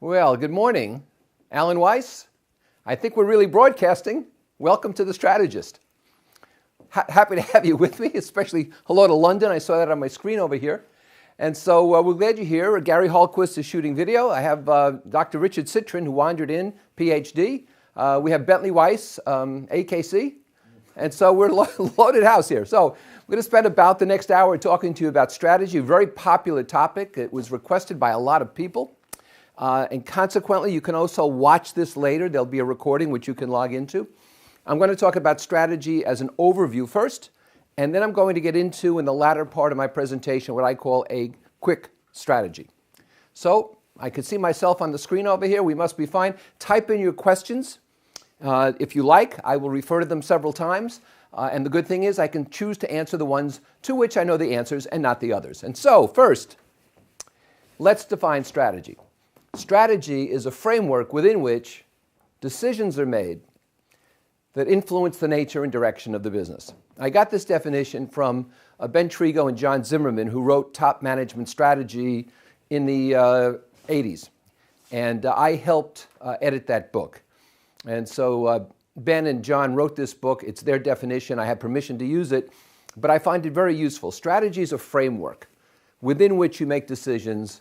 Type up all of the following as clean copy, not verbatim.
Well, good morning. Alan Weiss. I think we're really broadcasting. Welcome to The Strategist. Happy to have you with me, especially hello to London. I saw that on my screen over here. And so we're glad you're here. Gary Hallquist is shooting video. I have Dr. Richard Citrin, who wandered in, PhD. We have Bentley Weiss, AKC. And so we're loaded house here. So we're going to spend about the next hour talking to you about strategy, a very popular topic. It was requested by a lot of people. And consequently, you can also watch this later. There'll be a recording which you can log into. I'm going to talk about strategy as an overview first, and then I'm going to get into, in the latter part of my presentation, what I call a quick strategy. So I can see myself on the screen over here. We must be fine. Type in your questions. If you like, I will refer to them several times. And the good thing is I can choose to answer the ones to which I know the answers and not the others. And so, first, let's define strategy. Strategy is a framework within which decisions are made that influence the nature and direction of the business. I got this definition from Ben Trigo and John Zimmerman, who wrote Top Management Strategy in the 80s. And I helped edit that book. And so Ben and John wrote this book. It's their definition. I have permission to use it, but I find it very useful. Strategy is a framework within which you make decisions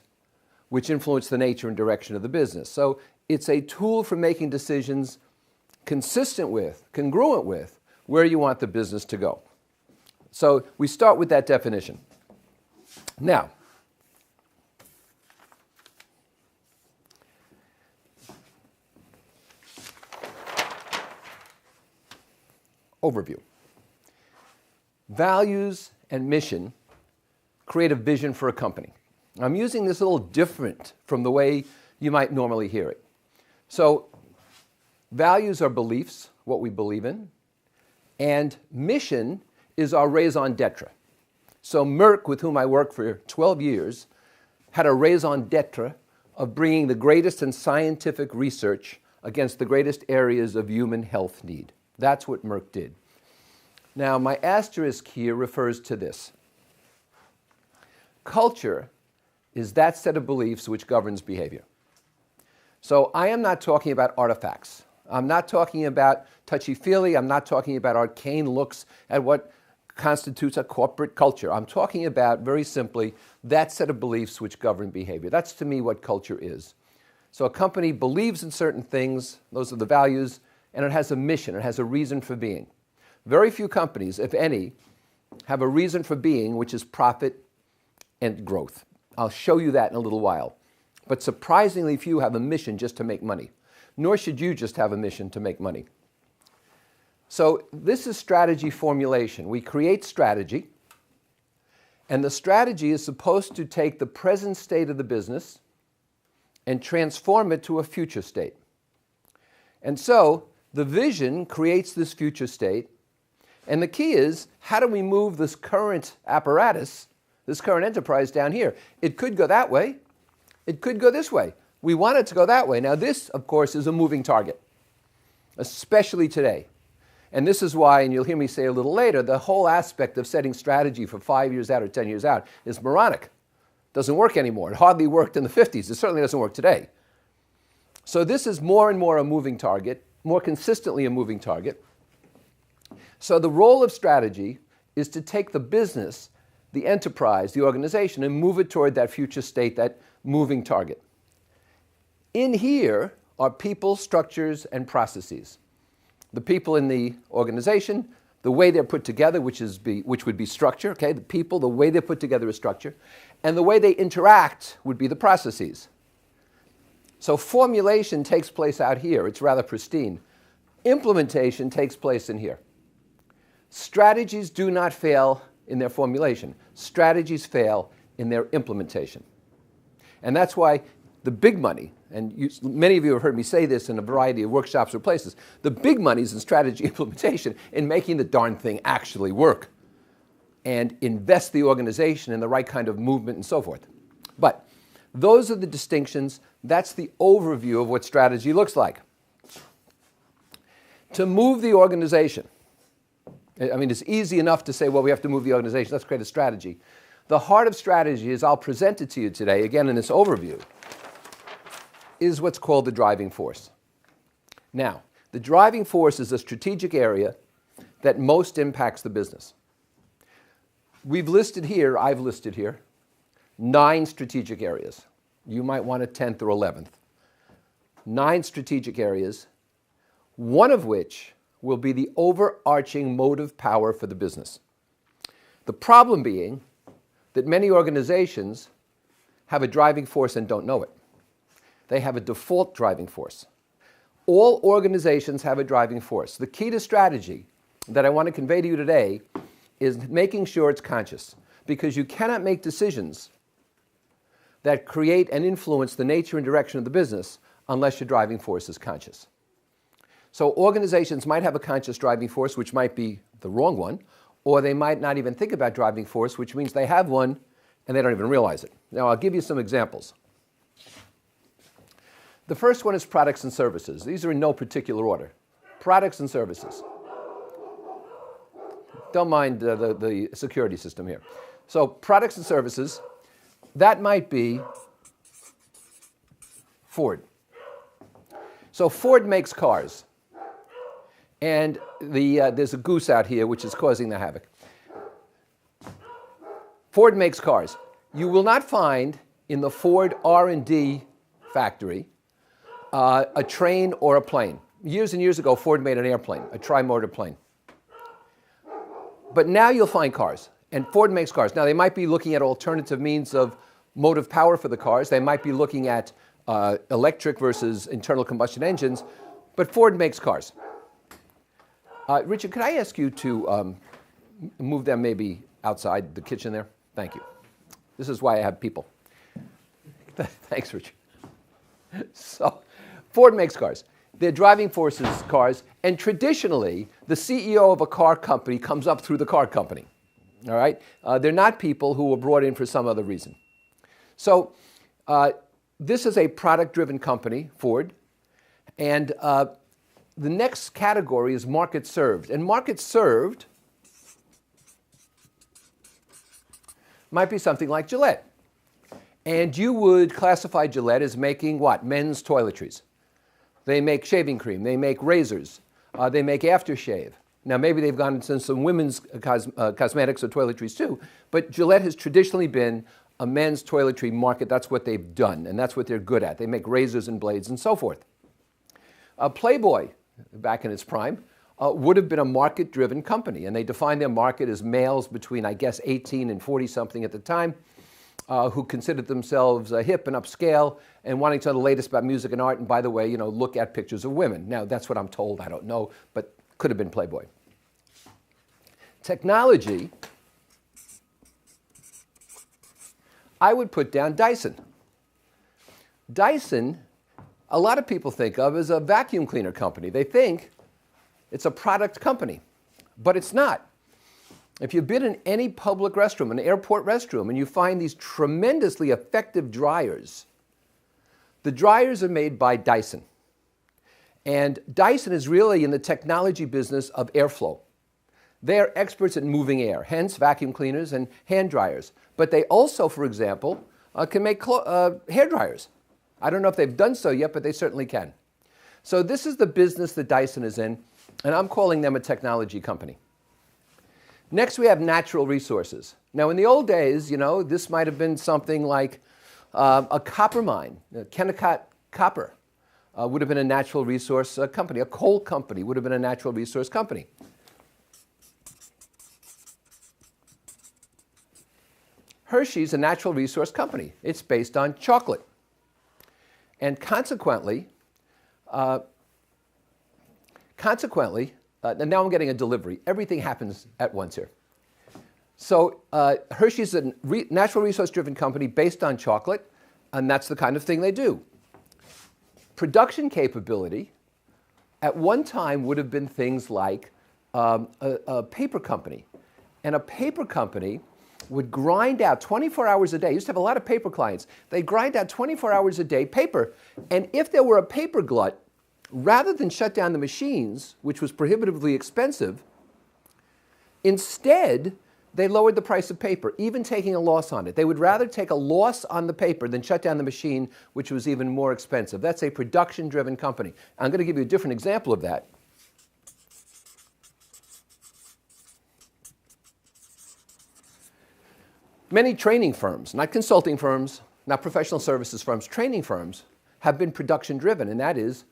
which influence the nature and direction of the business. So it's a tool for making decisions consistent with, congruent with, where you want the business to go. So we start with that definition. Now, overview. Values and mission create a vision for a company. I'm using this a little different from the way you might normally hear it. So, values are beliefs, what we believe in, and mission is our raison d'etre. So Merck, with whom I worked for 12 years, had a raison d'etre of bringing the greatest in scientific research against the greatest areas of human health need. That's what Merck did. Now, my asterisk here refers to this. Culture is that set of beliefs which governs behavior. So I am not talking about artifacts. I'm not talking about touchy-feely. I'm not talking about arcane looks at what constitutes a corporate culture. I'm talking about, very simply, that set of beliefs which govern behavior. That's, to me, what culture is. So a company believes in certain things, those are the values, and it has a mission, it has a reason for being. Very few companies, if any, have a reason for being, which is profit and growth. I'll show you that in a little while. But surprisingly few have a mission just to make money. Nor should you just have a mission to make money. So this is strategy formulation. We create strategy, and the strategy is supposed to take the present state of the business and transform it to a future state. And so the vision creates this future state, and the key is, how do we move this current apparatus, this current enterprise down here? It could go that way. It could go this way. We want it to go that way. Now this, of course, is a moving target, especially today. And this is why, and you'll hear me say a little later, the whole aspect of setting strategy for 5 years out or 10 years out is moronic. Doesn't work anymore. It hardly worked in the 50s. It certainly doesn't work today. So this is more and more a moving target, more consistently a moving target. So the role of strategy is to take the business, the enterprise, the organization, and move it toward that future state, that moving target. In here are people, structures, and processes. The people in the organization, the way they're put together, which would be structure, okay? The people, the way they're put together is structure. And the way they interact would be the processes. So formulation takes place out here. It's rather pristine. Implementation takes place in here. Strategies do not fail in their formulation. Strategies fail in their implementation. And that's why the big money, and many of you have heard me say this in a variety of workshops or places, the big money is in strategy implementation, in making the darn thing actually work and invest the organization in the right kind of movement and so forth. But those are the distinctions. That's the overview of what strategy looks like. To move the organization, I mean, it's easy enough to say, well, we have to move the organization. Let's create a strategy. The heart of strategy, as I'll present it to you today, again in this overview, is what's called the driving force. Now, the driving force is a strategic area that most impacts the business. We've listed here, I've listed here, 9 strategic areas. You might want a 10th or 11th. 9 strategic areas, one of which will be the overarching motive power for the business. The problem being that many organizations have a driving force and don't know it. They have a default driving force. All organizations have a driving force. The key to strategy that I want to convey to you today is making sure it's conscious, because you cannot make decisions that create and influence the nature and direction of the business unless your driving force is conscious. So organizations might have a conscious driving force, which might be the wrong one, or they might not even think about driving force, which means they have one and they don't even realize it. Now, I'll give you some examples. The first one is products and services. These are in no particular order. Products and services. Don't mind the security system here. So products and services, that might be Ford. So Ford makes cars. And there's a goose out here which is causing the havoc. Ford makes cars. You will not find in the Ford R&D factory a train or a plane. Years and years ago, Ford made an airplane, a tri-motor plane. But now you'll find cars, and Ford makes cars. Now, they might be looking at alternative means of motive power for the cars. They might be looking at electric versus internal combustion engines, but Ford makes cars. Richard, could I ask you to move them maybe outside the kitchen there? Thank you. This is why I have people. Thanks, Richard. So, Ford makes cars. Their driving force is cars, and traditionally, the CEO of a car company comes up through the car company. All right? They're not people who were brought in for some other reason. So, this is a product-driven company, Ford, and the next category is market served. And market served might be something like Gillette. And you would classify Gillette as making what? Men's toiletries. They make shaving cream. They make razors. They make aftershave. Now, maybe they've gone into some women's cosmetics or toiletries too, but Gillette has traditionally been a men's toiletry market. That's what they've done, and that's what they're good at. They make razors and blades and so forth. Playboy, back in its prime, would have been a market-driven company, and they defined their market as males between, I guess, 18 and 40-something at the time, who considered themselves hip and upscale and wanting to know the latest about music and art, and by the way, you know, look at pictures of women. Now, that's what I'm told. I don't know, but could have been Playboy. Technology, I would put down Dyson. Dyson, a lot of people think of as a vacuum cleaner company. They think it's a product company, but it's not. If you've been in any public restroom, an airport restroom, and you find these tremendously effective dryers, the dryers are made by Dyson. And Dyson is really in the technology business of airflow. They are experts at moving air, hence vacuum cleaners and hand dryers. But they also, for example, can make hair dryers. I don't know if they've done so yet, but they certainly can. So this is the business that Dyson is in, and I'm calling them a technology company. Next, we have natural resources. Now, in the old days, you know, this might have been something like a copper mine. Kennecott Copper would have been a natural resource company. A coal company would have been a natural resource company. Hershey's a natural resource company. It's based on chocolate. And consequently, and now I'm getting a delivery. Everything happens at once here. So Hershey's a natural resource-driven company based on chocolate, and that's the kind of thing they do. Production capability at one time would have been things like a paper company. And a paper company would grind out 24 hours a day. Used to have a lot of paper clients. They grind out 24 hours a day paper. And if there were a paper glut, rather than shut down the machines, which was prohibitively expensive, instead they lowered the price of paper, even taking a loss on it. They would rather take a loss on the paper than shut down the machine, which was even more expensive. That's a production-driven company. I'm going to give you a different example of that. Many training firms, not consulting firms, not professional services firms, training firms, have been production-driven, and that is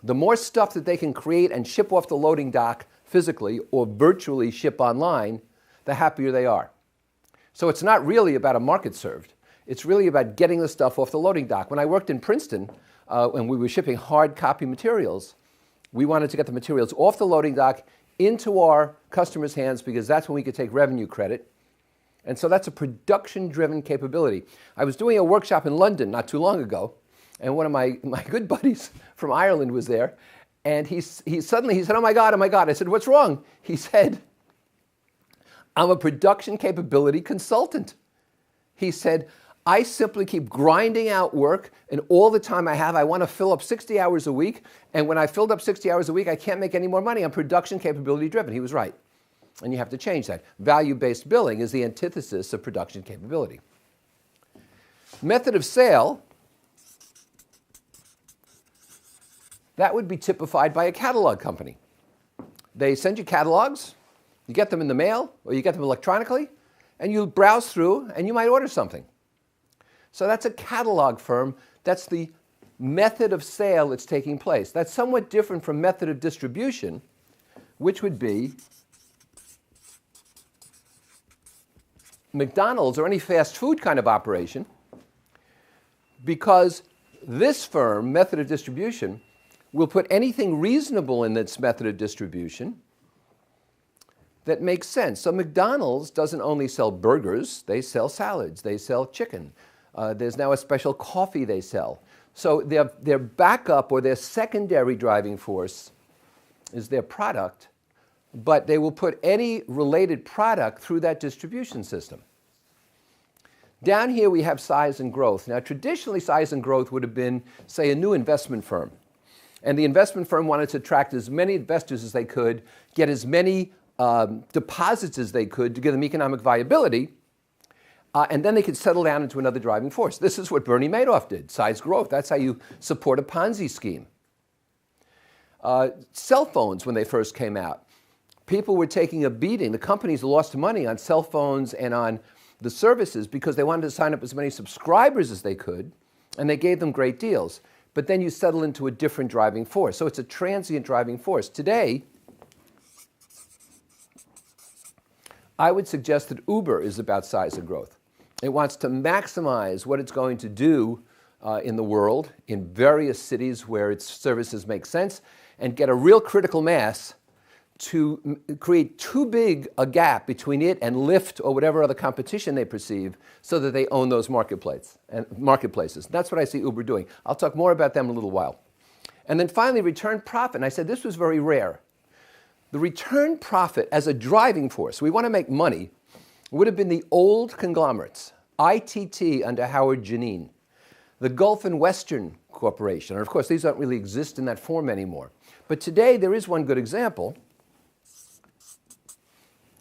the more stuff that they can create and ship off the loading dock physically or virtually ship online, the happier they are. So it's not really about a market served. It's really about getting the stuff off the loading dock. When I worked in Princeton, and we were shipping hard copy materials, we wanted to get the materials off the loading dock into our customers' hands because that's when we could take revenue credit. And so that's a production-driven capability. I was doing a workshop in London not too long ago, and one of my good buddies from Ireland was there, and he suddenly said, oh my God. I said, what's wrong? He said, I'm a production capability consultant. He said, I simply keep grinding out work, and all the time I have, I want to fill up 60 hours a week, and when I filled up 60 hours a week, I can't make any more money. I'm production capability driven. He was right. And you have to change that. Value-based billing is the antithesis of production capability. Method of sale, that would be typified by a catalog company. They send you catalogs, you get them in the mail, or you get them electronically, and you browse through, and you might order something. So that's a catalog firm. That's the method of sale that's taking place. That's somewhat different from method of distribution, which would be McDonald's or any fast food kind of operation, because this firm, method of distribution, will put anything reasonable in its method of distribution that makes sense. So McDonald's doesn't only sell burgers, they sell salads, they sell chicken. There's now a special coffee they sell. So their backup or their secondary driving force is their product, but they will put any related product through that distribution system. Down here we have size and growth. Now traditionally size and growth would have been, say, a new investment firm. And the investment firm wanted to attract as many investors as they could, get as many deposits as they could to give them economic viability, and then they could settle down into another driving force. This is what Bernie Madoff did, size growth. That's how you support a Ponzi scheme. Cell phones, when they first came out, people were taking a beating. The companies lost money on cell phones and on the services because they wanted to sign up as many subscribers as they could, and they gave them great deals. But then you settle into a different driving force. So it's a transient driving force. Today, I would suggest that Uber is about size and growth. It wants to maximize what it's going to do in the world, in various cities where its services make sense, and get a real critical mass to create too big a gap between it and Lyft or whatever other competition they perceive so that they own those marketplaces. That's what I see Uber doing. I'll talk more about them in a little while. And then finally, return profit. And I said this was very rare. The return profit as a driving force, we want to make money, would have been the old conglomerates, ITT under Howard Janine, the Gulf and Western Corporation. And of course, these don't really exist in that form anymore. But today, there is one good example,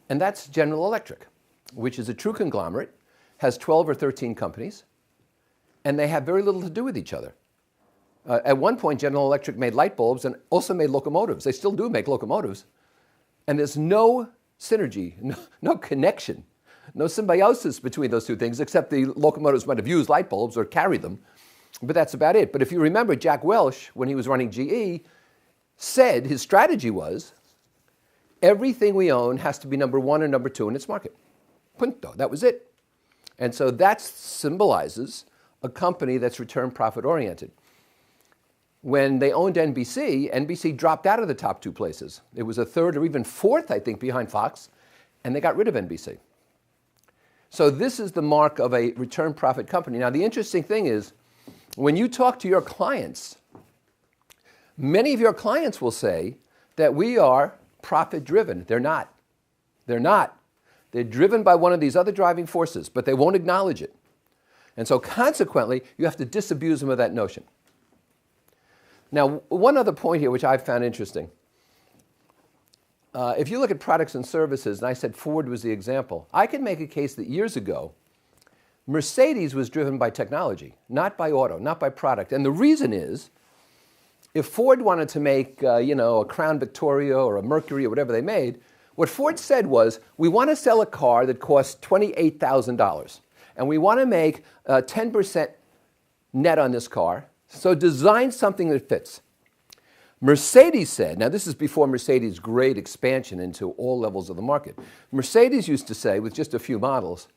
and that's General Electric, which is a true conglomerate, has 12 or 13 companies, and they have very little to do with each other. At one point, General Electric made light bulbs and also made locomotives. They still do make locomotives. And there's no synergy, no connection, no symbiosis between those two things, except the locomotives might have used light bulbs or carried them. But that's about it. But if you remember, Jack Welch, when he was running GE, said his strategy was, everything we own has to be number one or number two in its market. Punto. That was it. And so that symbolizes a company that's return profit oriented. When they owned NBC, NBC dropped out of the top two places. It was a third or even fourth, I think, behind Fox, and they got rid of NBC. So this is the mark of a return profit company. Now, the interesting thing is, when you talk to your clients, many of your clients will say that we are profit-driven. They're not. They're not. They're driven by one of these other driving forces, but they won't acknowledge it. And so consequently, you have to disabuse them of that notion. Now, one other point here which I found interesting. if you look at products and services, and I said Ford was the example, I can make a case that years ago, Mercedes was driven by technology, not by auto, not by product. And the reason is, if Ford wanted to make, a Crown Victoria or a Mercury or whatever they made, what Ford said was, we want to sell a car that costs $28,000, and we want to make 10% net on this car, so design something that fits. Mercedes said, now this is before Mercedes' great expansion into all levels of the market. Mercedes used to say, with just a few models,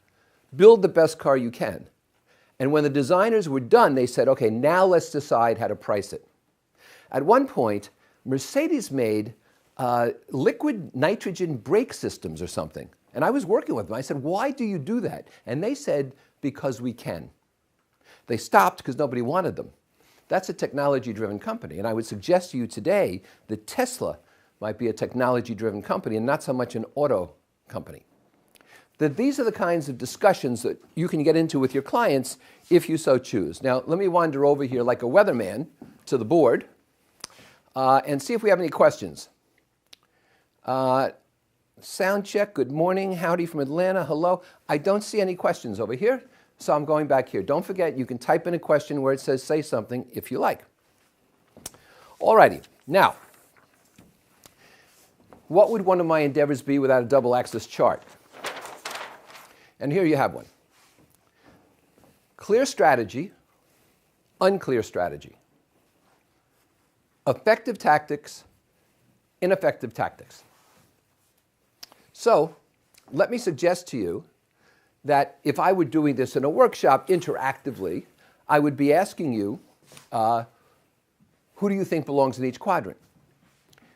build the best car you can. And when the designers were done, they said, okay, now let's decide how to price it. At one point, Mercedes made liquid nitrogen brake systems or something. And I was working with them. I said, why do you do that? And they said, because we can. They stopped because nobody wanted them. That's a technology-driven company. And I would suggest to you today that Tesla might be a technology-driven company and not so much an auto company. That these are the kinds of discussions that you can get into with your clients if you so choose. Now, let me wander over here like a weatherman to the board and see if we have any questions. Sound check, good morning, howdy from Atlanta, hello. I don't see any questions over here, so I'm going back here. Don't forget, you can type in a question where it says say something if you like. All righty, now, what would one of my endeavors be without a double-axis chart? And here you have one. Clear strategy, unclear strategy. Effective tactics, ineffective tactics. So, let me suggest to you that if I were doing this in a workshop interactively, I would be asking you, who do you think belongs in each quadrant?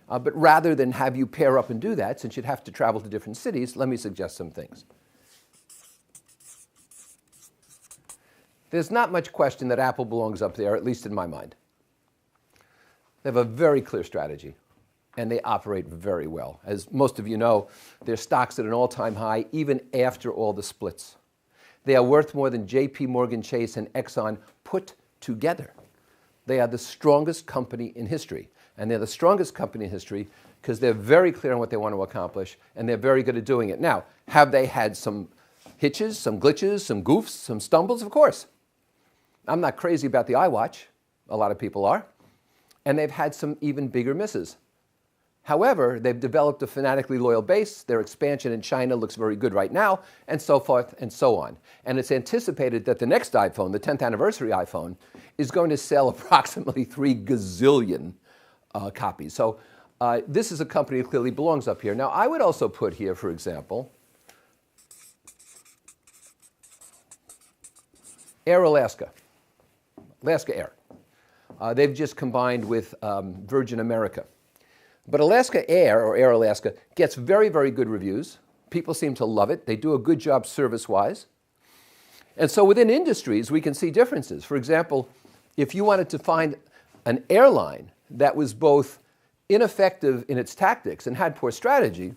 But rather than have you pair up and do that, since you'd have to travel to different cities, let me suggest some things. There's not much question that Apple belongs up there, at least in my mind. They have a very clear strategy, and they operate very well. As most of you know, their stock's at an all-time high, even after all the splits. They are worth more than JP Morgan Chase and Exxon put together. They are the strongest company in history, and they're the strongest company in history because they're very clear on what they want to accomplish, and they're very good at doing it. Now, have they had some hitches, some glitches, some goofs, some stumbles? Of course. I'm not crazy about the iWatch. A lot of people are. And they've had some even bigger misses. However, they've developed a fanatically loyal base. Their expansion in China looks very good right now, and so forth and so on. And it's anticipated that the next iPhone, the 10th anniversary iPhone, is going to sell approximately 3 gazillion copies. So this is a company that clearly belongs up here. Now, I would also put here, for example, Air Alaska, Alaska Air. They've just combined with Virgin America. But Alaska Air, or Air Alaska, gets very, very good reviews. People seem to love it. They do a good job service-wise. And so within industries, we can see differences. For example, if you wanted to find an airline that was both ineffective in its tactics and had poor strategy,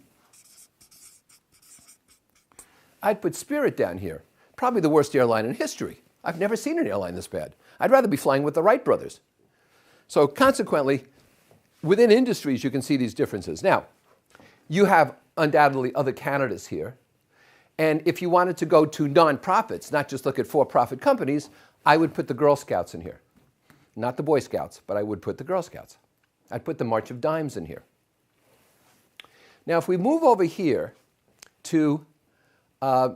I'd put Spirit down here. Probably the worst airline in history. I've never seen an airline this bad. I'd rather be flying with the Wright brothers. So consequently, within industries, you can see these differences. Now, you have undoubtedly other candidates here. And if you wanted to go to nonprofits, not just look at for-profit companies, I would put the Girl Scouts in here. Not the Boy Scouts, but I would put the Girl Scouts. I'd put the March of Dimes in here. Now, if we move over here to a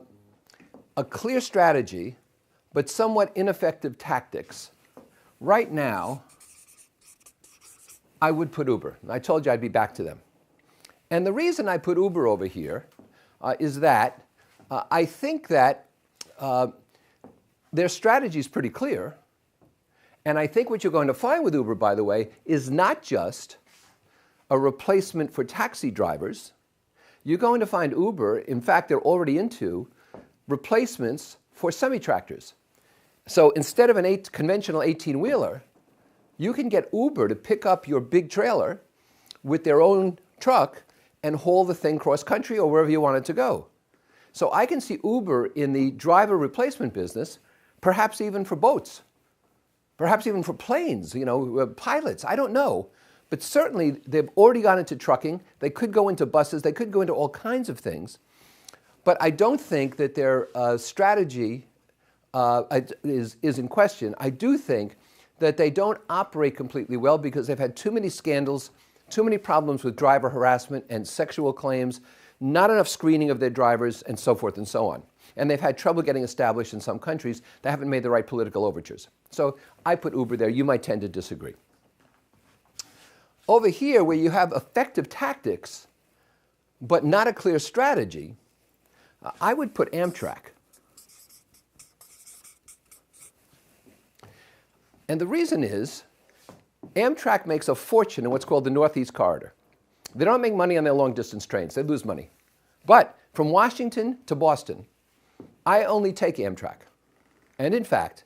clear strategy, but somewhat ineffective tactics, right now, I would put Uber. I told you I'd be back to them. And the reason I put Uber over here is that I think that their strategy is pretty clear. And I think what you're going to find with Uber, by the way, is not just a replacement for taxi drivers. You're going to find Uber, in fact, they're already into replacements for semi-tractors. So instead of a conventional 18-wheeler, you can get Uber to pick up your big trailer with their own truck and haul the thing cross-country or wherever you want it to go. So I can see Uber in the driver replacement business, perhaps even for boats, perhaps even for planes, pilots, I don't know. But certainly, they've already gone into trucking. They could go into buses. They could go into all kinds of things. But I don't think that their strategy is in question. I do think that they don't operate completely well because they've had too many scandals, too many problems with driver harassment and sexual claims, not enough screening of their drivers, and so forth and so on. And they've had trouble getting established in some countries that haven't made the right political overtures. So I put Uber there. You might tend to disagree. Over here, where you have effective tactics, but not a clear strategy, I would put Amtrak. And the reason is, Amtrak makes a fortune in what's called the Northeast Corridor. They don't make money on their long-distance trains. They lose money. But from Washington to Boston, I only take Amtrak. And in fact,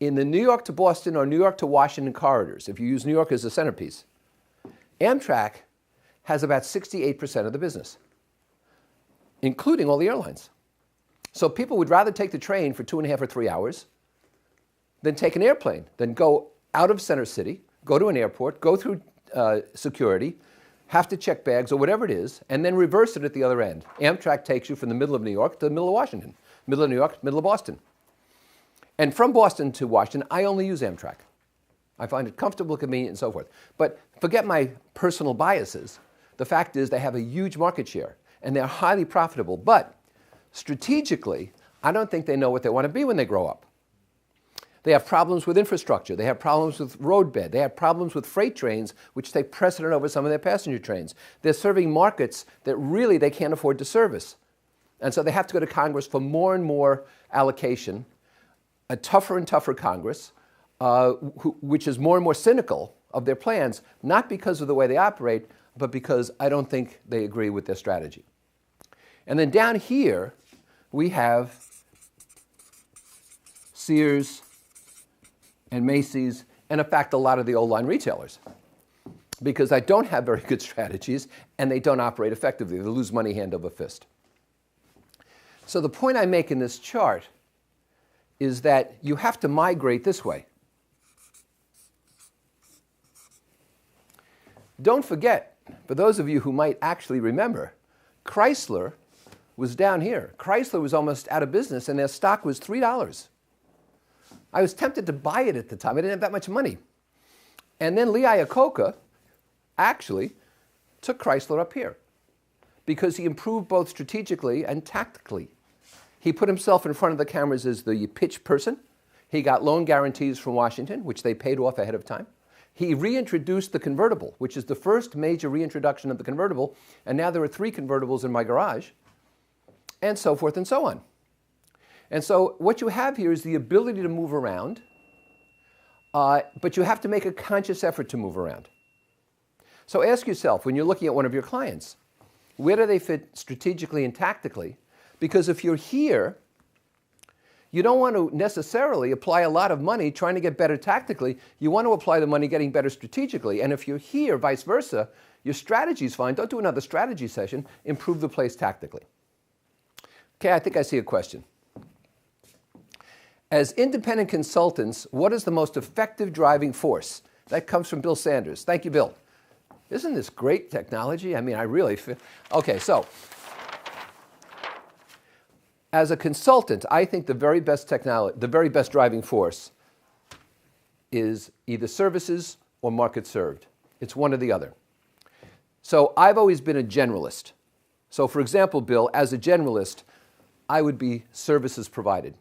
in the New York to Boston or New York to Washington corridors, if you use New York as a centerpiece, Amtrak has about 68% of the business, including all the airlines. So people would rather take the train for 2.5 or 3 hours than take an airplane, than go out of Center City, go to an airport, go through security, have to check bags or whatever it is, and then reverse it at the other end. Amtrak takes you from the middle of New York to the middle of Washington, middle of New York, middle of Boston. And from Boston to Washington, I only use Amtrak. I find it comfortable, convenient, and so forth. But forget my personal biases. The fact is they have a huge market share, and they're highly profitable. But strategically, I don't think they know what they want to be when they grow up. They have problems with infrastructure. They have problems with roadbed. They have problems with freight trains, which take precedent over some of their passenger trains. They're serving markets that really they can't afford to service. And so they have to go to Congress for more and more allocation, a tougher and tougher Congress, which is more and more cynical of their plans, not because of the way they operate, but because I don't think they agree with their strategy. And then down here, we have Sears and Macy's, and in fact, a lot of the old line retailers, because they don't have very good strategies and they don't operate effectively. They lose money hand over fist. So the point I make in this chart is that you have to migrate this way. Don't forget, for those of you who might actually remember, Chrysler was down here. Chrysler was almost out of business and their stock was $3. I was tempted to buy it at the time. I didn't have that much money. And then Lee Iacocca actually took Chrysler up here because he improved both strategically and tactically. He put himself in front of the cameras as the pitch person. He got loan guarantees from Washington, which they paid off ahead of time. He reintroduced the convertible, which is the first major reintroduction of the convertible, and now there are 3 convertibles in my garage, and so forth and so on. And so what you have here is the ability to move around, but you have to make a conscious effort to move around. So ask yourself, when you're looking at one of your clients, where do they fit strategically and tactically? Because if you're here, you don't want to necessarily apply a lot of money trying to get better tactically. You want to apply the money getting better strategically. And if you're here, vice versa, your strategy's fine. Don't do another strategy session. Improve the place tactically. Okay, I think I see a question. As independent consultants, what is the most effective driving force? That comes from Bill Sanders. Thank you, Bill. Isn't this great technology? I mean, I really feel... Okay, so as a consultant, I think the very best technology, the very best driving force is either services or market served. It's one or the other. So I've always been a generalist. So for example, Bill, as a generalist, I would be services provided.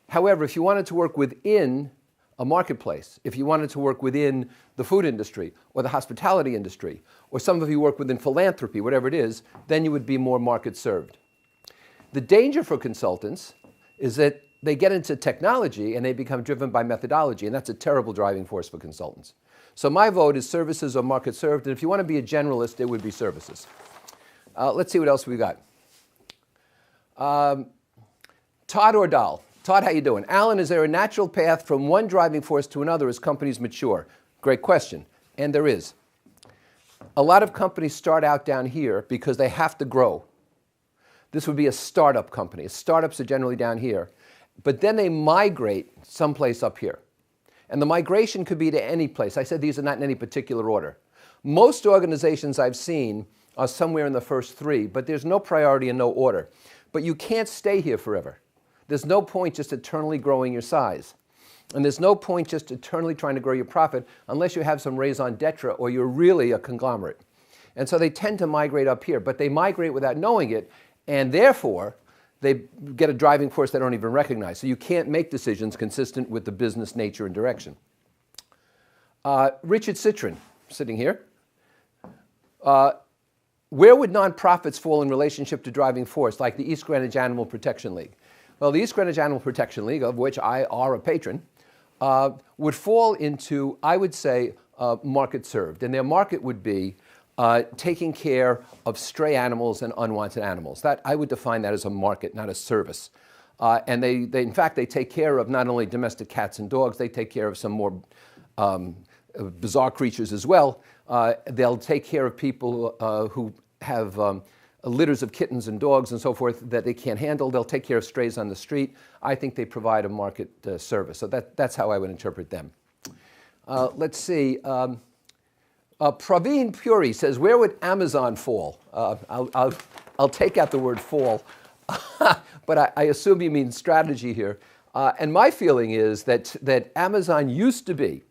However, if you wanted to work within a marketplace, if you wanted to work within the food industry or the hospitality industry, or some of you work within philanthropy, whatever it is, then you would be more market served. The danger for consultants is that they get into technology and they become driven by methodology, and that's a terrible driving force for consultants. So my vote is services or market served, and if you want to be a generalist, it would be services. Let's see what else we got. Todd Ordal. Todd, how you doing? Alan, is there a natural path from one driving force to another as companies mature? Great question, and there is. A lot of companies start out down here because they have to grow. This would be a startup company. Startups are generally down here, but then they migrate someplace up here. And the migration could be to any place. I said these are not in any particular order. Most organizations I've seen are somewhere in the first three, but there's no priority and no order. But you can't stay here forever. There's no point just eternally growing your size. And there's no point just eternally trying to grow your profit unless you have some raison d'etre or you're really a conglomerate. And so they tend to migrate up here, but they migrate without knowing it, and therefore they get a driving force they don't even recognize. So you can't make decisions consistent with the business nature and direction. Richard Citron, sitting here. Where would nonprofits fall in relationship to driving force, like the East Greenwich Animal Protection League? Well, the East Greenwich Animal Protection League, of which I are a patron, would fall into, I would say, market served. And their market would be taking care of stray animals and unwanted animals. That, I would define that as a market, not a service. And they, in fact, they take care of not only domestic cats and dogs, they take care of some more bizarre creatures as well. They'll take care of people who have litters of kittens and dogs and so forth that they can't handle. They'll take care of strays on the street. I think they provide a market service. So that's how I would interpret them. Let's see. Praveen Puri says, where would Amazon fall? I'll take out the word fall, but I assume you mean strategy here. And my feeling is that Amazon used to be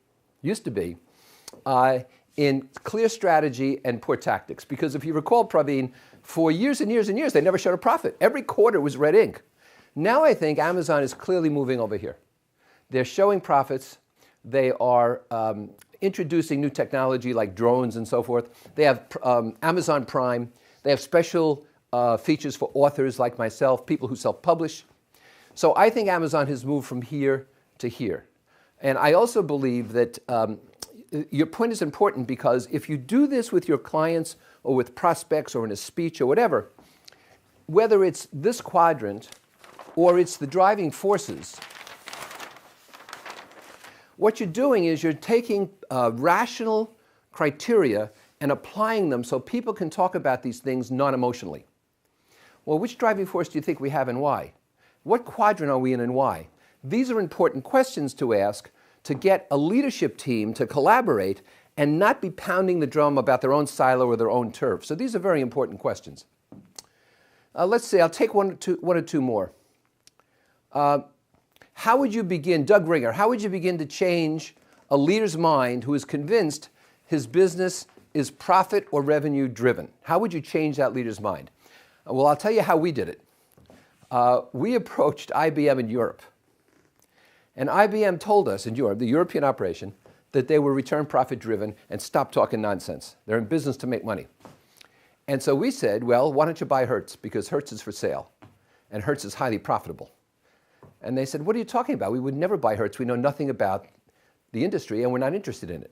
in clear strategy and poor tactics. Because if you recall, Praveen, for years and years and years, they never showed a profit. Every quarter was red ink. Now I think Amazon is clearly moving over here. They're showing profits. They are introducing new technology like drones and so forth. They have Amazon Prime. They have special features for authors like myself, people who self-publish. So I think Amazon has moved from here to here. And I also believe that your point is important, because if you do this with your clients or with prospects or in a speech or whatever, whether it's this quadrant or it's the driving forces, what you're doing is you're taking rational criteria and applying them so people can talk about these things non-emotionally. Well, which driving force do you think we have and why? What quadrant are we in and why? These are important questions to ask to get a leadership team to collaborate and not be pounding the drum about their own silo or their own turf. So these are very important questions. Let's see, I'll take one or two more. How would you begin, Doug Ringer, how would you begin to change a leader's mind who is convinced his business is profit or revenue driven? How would you change that leader's mind? Well, I'll tell you how we did it. We approached IBM in Europe. And IBM told us in Europe, the European operation, that they were return profit driven and stop talking nonsense. They're in business to make money. And so we said, well, why don't you buy Hertz? Because Hertz is for sale. And Hertz is highly profitable. And they said, what are you talking about? We would never buy Hertz. We know nothing about the industry and we're not interested in it.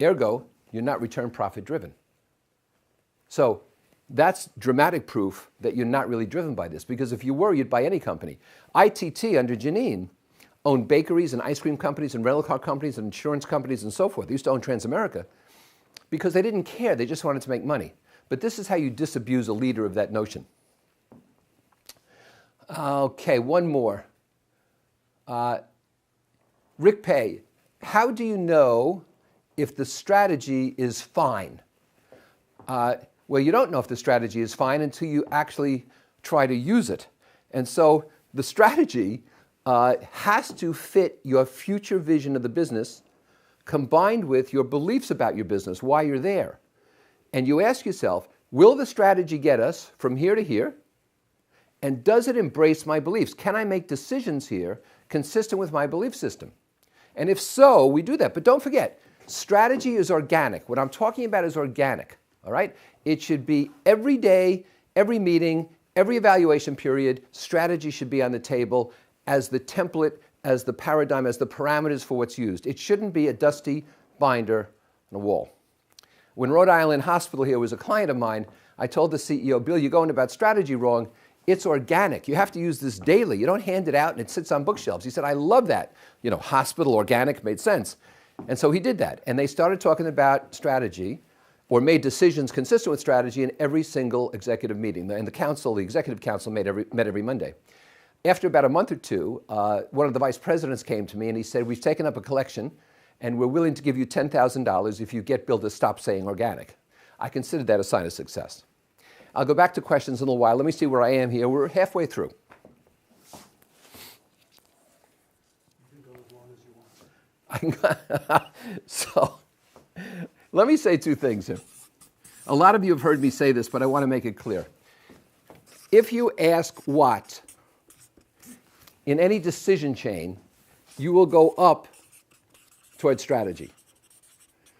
Ergo, you're not return profit driven. So that's dramatic proof that you're not really driven by this, because if you were, you'd buy any company. ITT under Janine owned bakeries and ice cream companies and rental car companies and insurance companies and so forth. They used to own Transamerica because they didn't care. They just wanted to make money. But this is how you disabuse a leader of that notion. Okay, one more. Rick Pay, how do you know if the strategy is fine? Well, you don't know if the strategy is fine until you actually try to use it. And so the strategy has to fit your future vision of the business combined with your beliefs about your business, why you're there. And you ask yourself, will the strategy get us from here to here? And does it embrace my beliefs? Can I make decisions here consistent with my belief system? And if so, we do that. But don't forget, strategy is organic. What I'm talking about is organic, all right? It should be every day, every meeting, every evaluation period, strategy should be on the table as the template, as the paradigm, as the parameters for what's used. It shouldn't be a dusty binder on a wall. When Rhode Island Hospital here was a client of mine, I told the CEO, Bill, you're going about strategy wrong. It's organic. You have to use this daily. You don't hand it out and it sits on bookshelves. He said, I love that. You know, hospital, organic, made sense. And so he did that. And they started talking about strategy, or made decisions consistent with strategy in every single executive meeting. And the council, the executive council met every Monday. After about a month or two, one of the vice presidents came to me and he said, we've taken up a collection and we're willing to give you $10,000 if you get Bill to stop saying organic. I considered that a sign of success. I'll go back to questions in a little while. Let me see where I am here. We're halfway through. You can go as long as you want. So, let me say two things here. A lot of you have heard me say this, but I want to make it clear. If you ask what in any decision chain, you will go up towards strategy.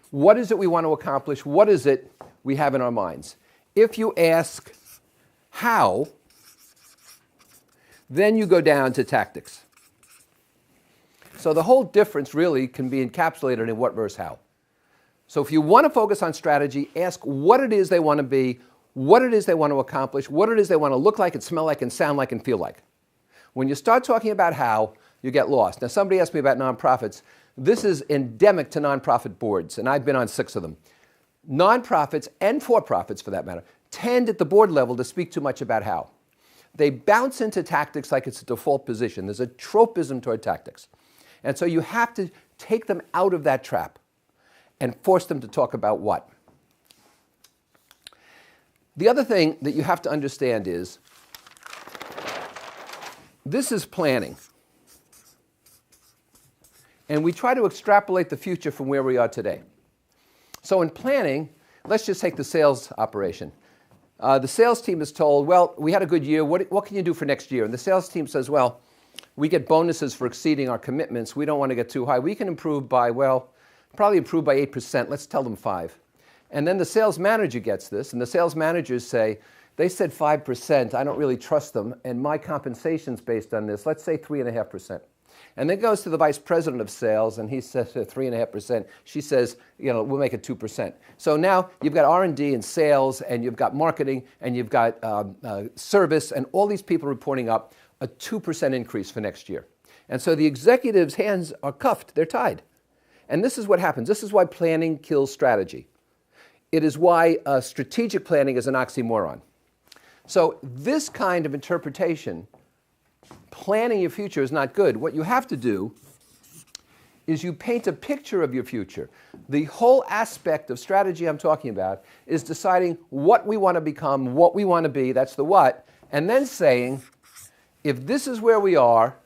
What is it we want to accomplish? What is it we have in our minds? If you ask how, then you go down to tactics. So the whole difference really can be encapsulated in what versus how. So if you want to focus on strategy, ask what it is they want to be, what it is they want to accomplish, what it is they want to look like and smell like and sound like and feel like. When you start talking about how, you get lost. Now, somebody asked me about nonprofits. This is endemic to nonprofit boards, and I've been on 6 of them. Nonprofits, and for-profits for that matter, tend at the board level to speak too much about how. They bounce into tactics like it's a default position. There's a tropism toward tactics. And so you have to take them out of that trap and force them to talk about what. The other thing that you have to understand is this is planning. And we try to extrapolate the future from where we are today. So in planning, let's just take the sales operation. The sales team is told, well, we had a good year. What can you do for next year? And the sales team says, well, we get bonuses for exceeding our commitments. We don't want to get too high. We can improve by, well, probably improve by 8%. Let's tell them 5. And then the sales manager gets this, and the sales managers say, they said 5%. I don't really trust them, and my compensation's based on this. Let's say 3.5%. And then goes to the vice president of sales, and he says 3.5%. She says, we'll make it 2%. So now you've got R&D and sales, and you've got marketing, and you've got service, and all these people reporting up a 2% increase for next year. And so the executives' hands are cuffed. They're tied. And this is what happens. This is why planning kills strategy. It is why strategic planning is an oxymoron. So this kind of interpretation, planning your future, is not good. What you have to do is you paint a picture of your future. The whole aspect of strategy I'm talking about is deciding what we want to become, what we want to be, that's the what, and then saying, if this is where we are,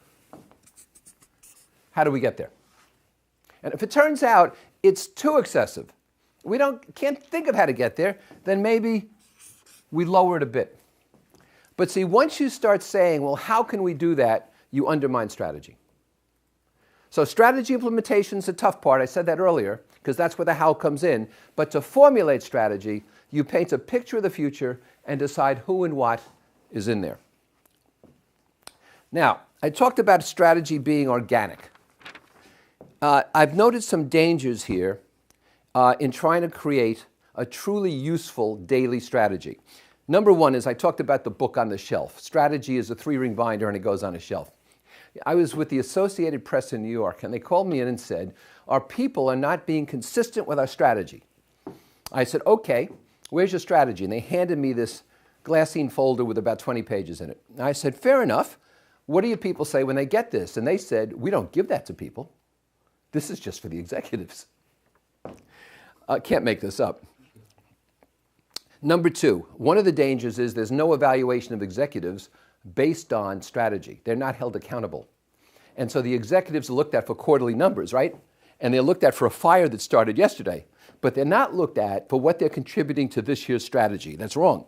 how do we get there? And if it turns out it's too excessive, we can't think of how to get there, then maybe we lower it a bit. But see, once you start saying, well, how can we do that, you undermine strategy. So strategy implementation is the tough part. I said that earlier, because that's where the how comes in. But to formulate strategy, you paint a picture of the future and decide who and what is in there. Now, I talked about strategy being organic. I've noted some dangers here in trying to create a truly useful daily strategy. Number one is I talked about the book on the shelf. Strategy is a 3-ring binder and it goes on a shelf. I was with the Associated Press in New York and they called me in and said, our people are not being consistent with our strategy. I said, okay, where's your strategy? And they handed me this glassine folder with about 20 pages in it. And I said, fair enough. What do your people say when they get this? And they said, we don't give that to people. This is just for the executives. Can't make this up. Number 2, one of the dangers is there's no evaluation of executives based on strategy. They're not held accountable. And so the executives are looked at for quarterly numbers, right? And they're looked at for a fire that started yesterday. But they're not looked at for what they're contributing to this year's strategy. That's wrong.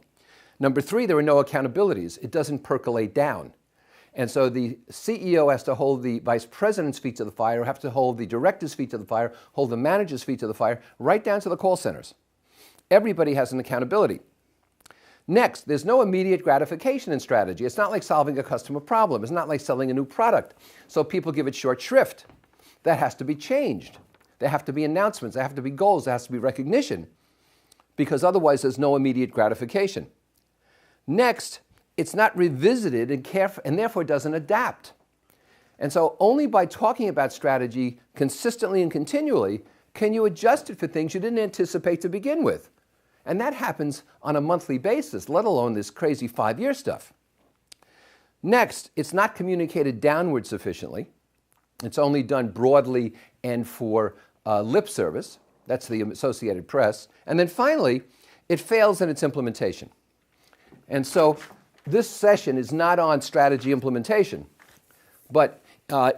Number 3, there are no accountabilities. It doesn't percolate down. And so the CEO has to hold the vice president's feet to the fire, have to hold the director's feet to the fire, hold the manager's feet to the fire, right down to the call centers. Everybody has an accountability. Next, there's no immediate gratification in strategy. It's not like solving a customer problem. It's not like selling a new product. So people give it short shrift. That has to be changed. There have to be announcements. There have to be goals. There has to be recognition. Because otherwise, there's no immediate gratification. Next, it's not revisited and therefore doesn't adapt. And so only by talking about strategy consistently and continually can you adjust it for things you didn't anticipate to begin with. And that happens on a monthly basis, let alone this crazy 5-year stuff. Next, it's not communicated downward sufficiently. It's only done broadly and for lip service. That's the Associated Press. And then finally, it fails in its implementation. And so this session is not on strategy implementation, but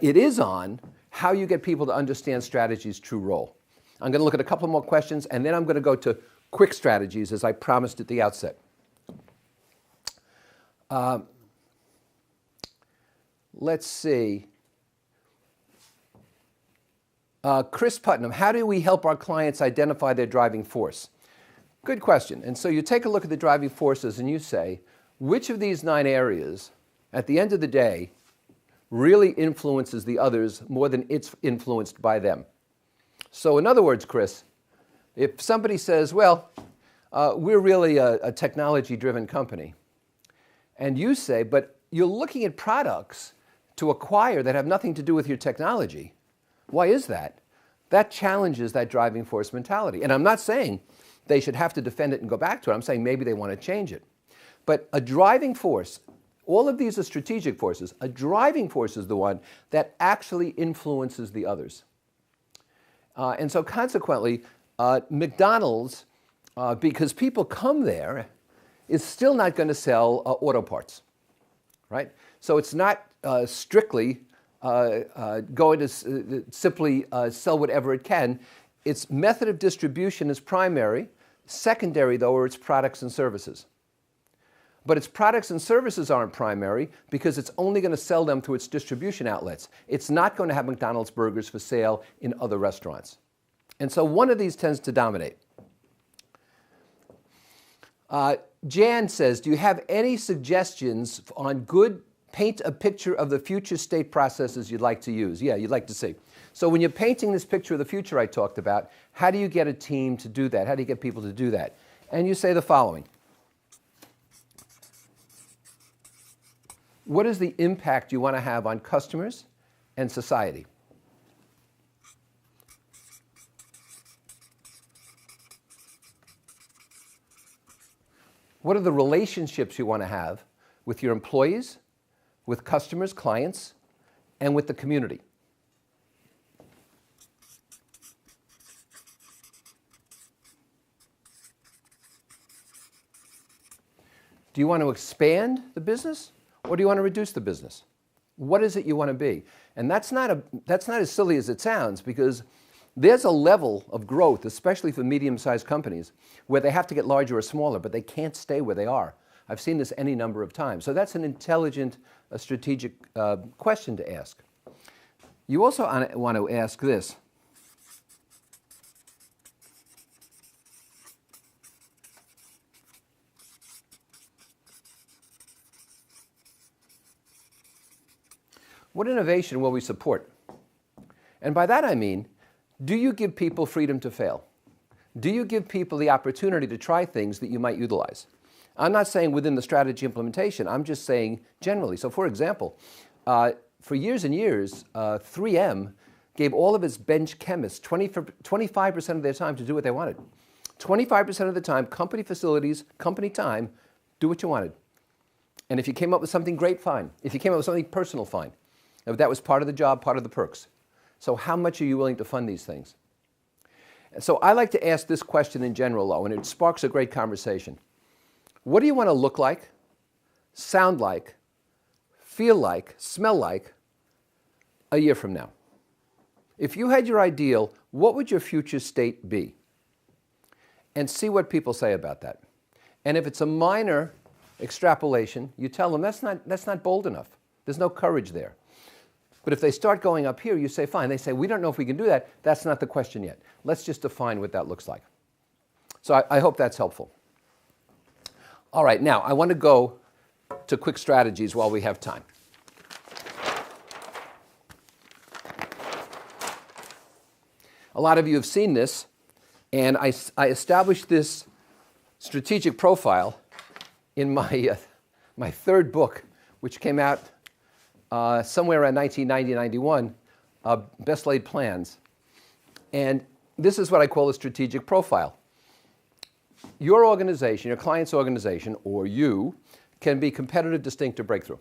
it is on how you get people to understand strategy's true role. I'm going to look at a couple more questions, and then I'm going to go to quick strategies, as I promised at the outset. Let's see. Chris Putnam, how do we help our clients identify their driving force? Good question. And so you take a look at the driving forces and you say, which of these 9 areas, at the end of the day, really influences the others more than it's influenced by them? So in other words, Chris, if somebody says, well, we're really a technology-driven company, and you say, but you're looking at products to acquire that have nothing to do with your technology, why is that? That challenges that driving force mentality. And I'm not saying they should have to defend it and go back to it. I'm saying maybe they want to change it. But a driving force, all of these are strategic forces. A driving force is the one that actually influences the others. And so consequently, McDonald's, because people come there, is still not going to sell auto parts, right? So it's not strictly going to simply sell whatever it can. Its method of distribution is primary. Secondary, though, are its products and services. But its products and services aren't primary because it's only going to sell them through its distribution outlets. It's not going to have McDonald's burgers for sale in other restaurants. And so one of these tends to dominate. Jan says, do you have any suggestions on good paint a picture of the future state processes you'd like to use? Yeah, you'd like to see. So when you're painting this picture of the future I talked about, how do you get a team to do that? How do you get people to do that? And you say the following. What is the impact you want to have on customers and society? What are the relationships you want to have with your employees, with customers, clients, and with the community? Do you want to expand the business, or do you want to reduce the business? What is it you want to be? And that's not as silly as it sounds, because there's a level of growth, especially for medium-sized companies, where they have to get larger or smaller, but they can't stay where they are. I've seen this any number of times. So that's an intelligent, strategic question to ask. You also want to ask this. What innovation will we support? And by that I mean, do you give people freedom to fail? Do you give people the opportunity to try things that you might utilize? I'm not saying within the strategy implementation, I'm just saying generally. So for example, for years and years, 3M gave all of its bench chemists 25% of their time to do what they wanted. 25% of the time, company facilities, company time, do what you wanted. And if you came up with something great, fine. If you came up with something personal, fine. If that was part of the job, part of the perks. So how much are you willing to fund these things? So I like to ask this question in general, though, and it sparks a great conversation. What do you want to look like, sound like, feel like, smell like a year from now? If you had your ideal, what would your future state be? And see what people say about that. And if it's a minor extrapolation, you tell them that's not bold enough. There's no courage there. But if they start going up here, you say, fine. They say, we don't know if we can do that. That's not the question yet. Let's just define what that looks like. So I hope that's helpful. All right, now I want to go to quick strategies while we have time. A lot of you have seen this, and I established this strategic profile in my third book, which came out somewhere around 1990-91, Best Laid Plans. And this is what I call a strategic profile. Your organization, your client's organization, or you, can be competitive, distinct, or breakthrough.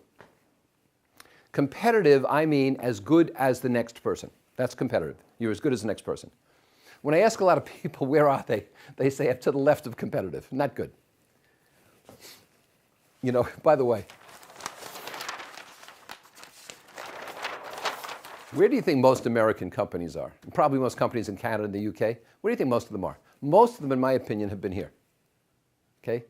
Competitive, I mean as good as the next person. That's competitive. You're as good as the next person. When I ask a lot of people, where are they say to the left of competitive. Not good. You know, by the way, where do you think most American companies are? Probably most companies in Canada and the UK. Where do you think most of them are? Most of them, in my opinion, have been here. Okay?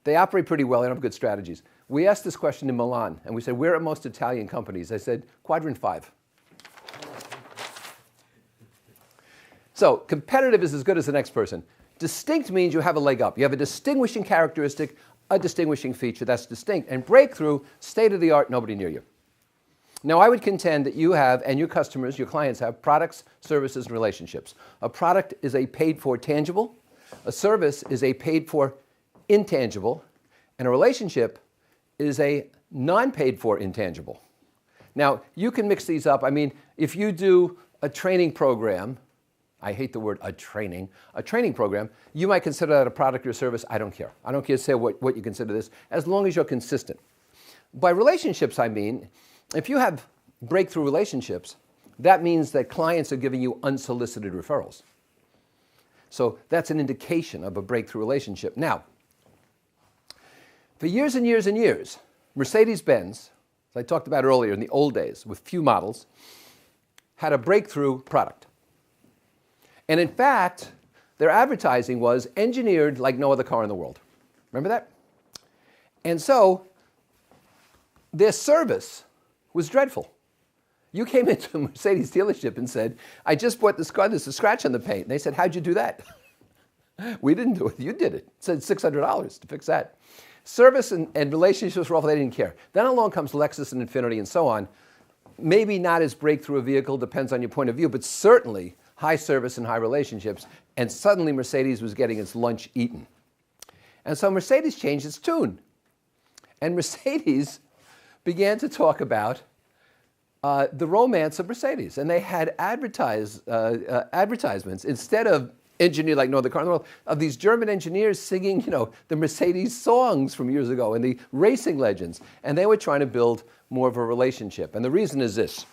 They operate pretty well. They don't have good strategies. We asked this question in Milan, and we said, where are most Italian companies? They said, quadrant 5. So competitive is as good as the next person. Distinct means you have a leg up. You have a distinguishing characteristic, a distinguishing feature that's distinct. And breakthrough, state of the art, nobody near you. Now, I would contend that you have, and your customers, your clients have, products, services, and relationships. A product is a paid-for tangible. A service is a paid-for intangible. And a relationship is a non-paid-for intangible. Now, you can mix these up. I mean, if you do a training program, I hate the word a training program, you might consider that a product or service. I don't care. I don't care to say what you consider this, as long as you're consistent. By relationships, I mean, if you have breakthrough relationships, that means that clients are giving you unsolicited referrals. So that's an indication of a breakthrough relationship. Now, for years and years and years, Mercedes-Benz, as I talked about earlier in the old days, with few models, had a breakthrough product. And in fact, their advertising was engineered like no other car in the world. Remember that? And so their service was dreadful. You came into a Mercedes dealership and said, I just bought this car, there's a scratch on the paint. And they said, how'd you do that? We didn't do it, you did it. It said $600 to fix that. Service and relationships were awful, they didn't care. Then along comes Lexus and Infiniti and so on. Maybe not as breakthrough a vehicle, depends on your point of view, but certainly high service and high relationships. And suddenly Mercedes was getting its lunch eaten. And so Mercedes changed its tune. And Mercedes began to talk about the romance of Mercedes. And they had advertisements, instead of engineered like no other car in the world, of these German engineers singing, you know, the Mercedes songs from years ago and the racing legends. And they were trying to build more of a relationship. And the reason is this.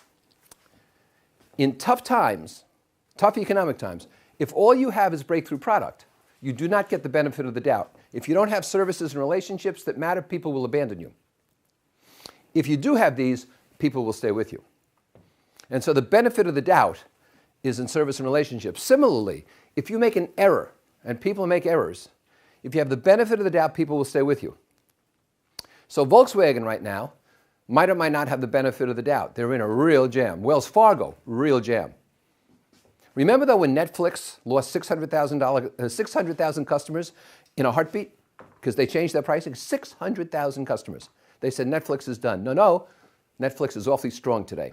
In tough times, tough economic times, if all you have is breakthrough product, you do not get the benefit of the doubt. If you don't have services and relationships that matter, people will abandon you. If you do have these, people will stay with you. And so the benefit of the doubt is in service and relationships. Similarly, if you make an error, and people make errors, if you have the benefit of the doubt, people will stay with you. So Volkswagen right now might or might not have the benefit of the doubt. They're in a real jam. Wells Fargo, real jam. Remember though when Netflix lost 600,000 customers in a heartbeat because they changed their pricing? 600,000 customers. They said Netflix is done. No, Netflix is awfully strong today.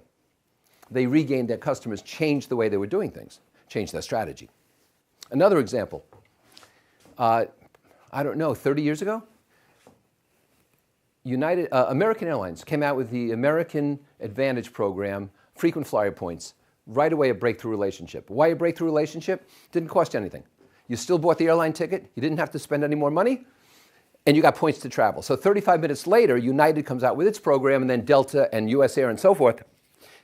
They regained their customers, changed the way they were doing things, changed their strategy. Another example, I don't know, 30 years ago, American Airlines came out with the American Advantage program, frequent flyer points, right away a breakthrough relationship. Why a breakthrough relationship? Didn't cost you anything. You still bought the airline ticket, you didn't have to spend any more money, and you got points to travel. So 35 minutes later, United comes out with its program, and then Delta and US Air and so forth.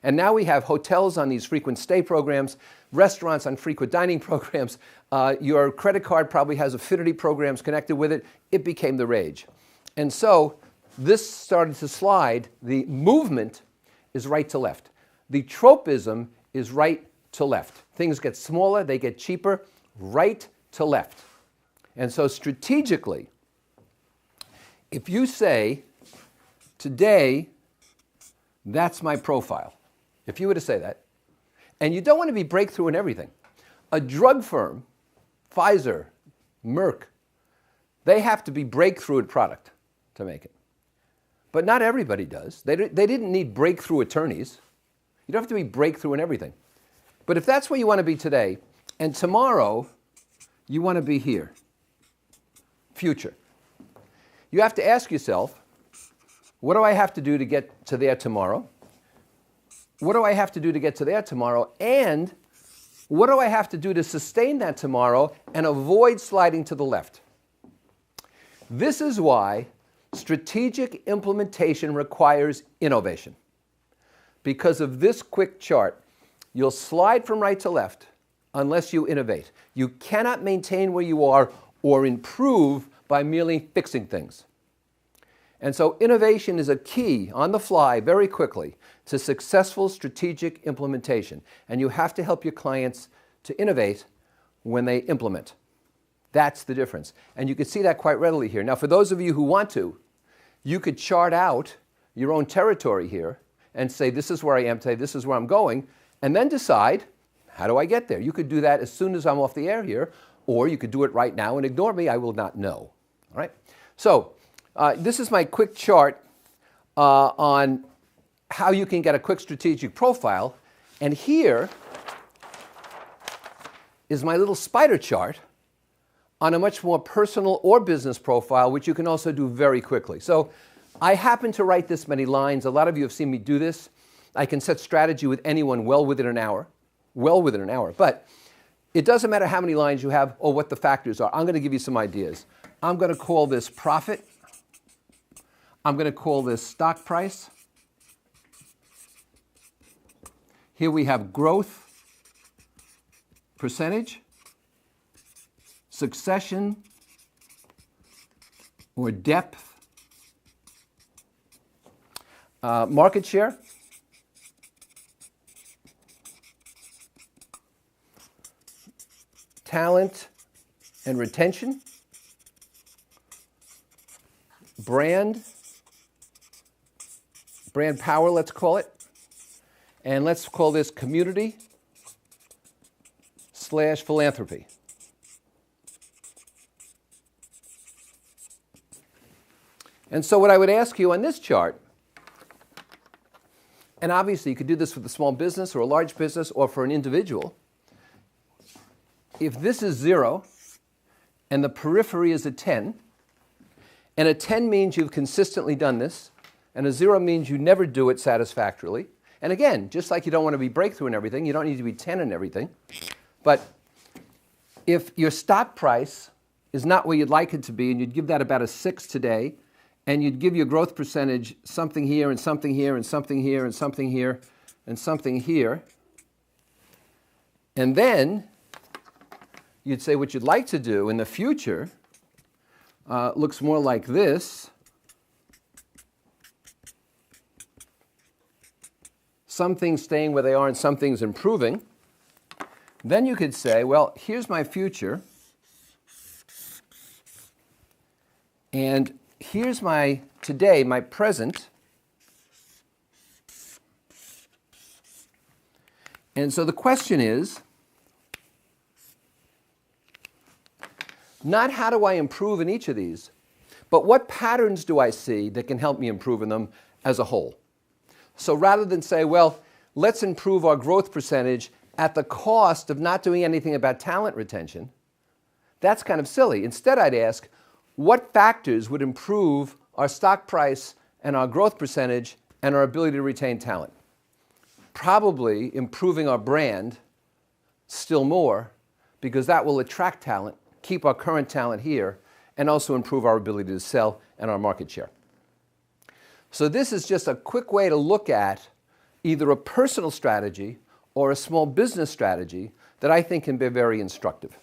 And now we have hotels on these frequent stay programs, restaurants on frequent dining programs. Your credit card probably has affinity programs connected with it. It became the rage. And so this started to slide. The movement is right to left. The tropism is right to left. Things get smaller, they get cheaper, right to left. And so strategically, if you say, today, that's my profile, if you were to say that, and you don't want to be breakthrough in everything. A drug firm, Pfizer, Merck, they have to be breakthrough at product to make it. But not everybody does. They didn't need breakthrough attorneys. You don't have to be breakthrough in everything. But if that's where you want to be today, and tomorrow you want to be here, future, you have to ask yourself, what do I have to do to get to there tomorrow? What do I have to do to get to there tomorrow? And what do I have to do to sustain that tomorrow and avoid sliding to the left? This is why strategic implementation requires innovation. because of this quick chart. You'll slide from right to left unless you innovate. You cannot maintain where you are or improve by merely fixing things. And so innovation is a key on the fly very quickly to successful strategic implementation. And you have to help your clients to innovate when they implement. That's the difference. And you can see that quite readily here. Now, for those of you who want to, you could chart out your own territory here and say, this is where I am today, this is where I'm going, and then decide, how do I get there? You could do that as soon as I'm off the air here, or you could do it right now and ignore me. I will not know. All right? So this is my quick chart on how you can get a quick strategic profile. And here is my little spider chart on a much more personal or business profile, which you can also do very quickly. So I happen to write this many lines. A lot of you have seen me do this. I can set strategy with anyone well within an hour. But it doesn't matter how many lines you have or what the factors are. I'm going to give you some ideas. I'm going to call this profit. I'm going to call this stock price. Here we have growth percentage, succession or depth, market share, talent and retention, brand power, let's call it, and let's call this community/philanthropy. And so what I would ask you on this chart, and obviously you could do this with a small business or a large business or for an individual, if this is 0 and the periphery is a 10, and a 10 means you've consistently done this, and a 0 means you never do it satisfactorily. And again, just like you don't want to be breakthrough in everything, you don't need to be 10 in everything. But if your stock price is not where you'd like it to be, and you'd give that about a 6 today, and you'd give your growth percentage something here and something here and something here and something here and something here, and then you'd say what you'd like to do in the future looks more like this. Some things staying where they are and some things improving. Then you could say, well, here's my future. And here's my today, my present. And so the question is, not how do I improve in each of these, but what patterns do I see that can help me improve in them as a whole? So rather than say, well, let's improve our growth percentage at the cost of not doing anything about talent retention, that's kind of silly. Instead, I'd ask, what factors would improve our stock price and our growth percentage and our ability to retain talent? Probably improving our brand still more, because that will attract talent, keep our current talent here, and also improve our ability to sell and our market share. So this is just a quick way to look at either a personal strategy or a small business strategy that I think can be very instructive.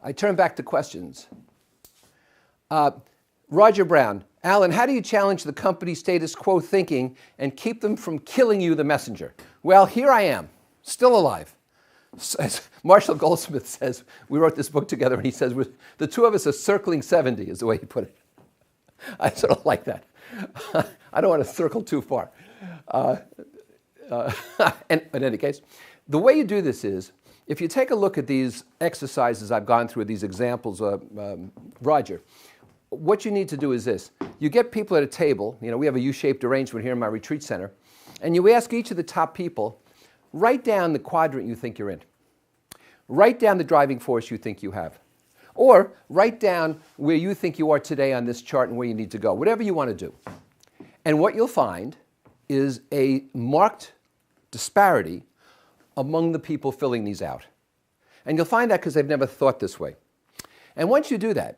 I turn back to questions. Roger Brown, Alan, how do you challenge the company status quo thinking and keep them from killing you, the messenger? Well, here I am, still alive. As Marshall Goldsmith says, we wrote this book together, and he says, the two of us are circling 70, is the way he put it. I sort of like that. I don't want to circle too far. In any case, the way you do this is, if you take a look at these exercises I've gone through, these examples, Roger, what you need to do is this. You get people at a table. You know, we have a U-shaped arrangement here in my retreat center. And you ask each of the top people, write down the quadrant you think you're in. Write down the driving force you think you have. Or write down where you think you are today on this chart and where you need to go, whatever you want to do. And what you'll find is a marked disparity among the people filling these out. And you'll find that because they've never thought this way. And once you do that,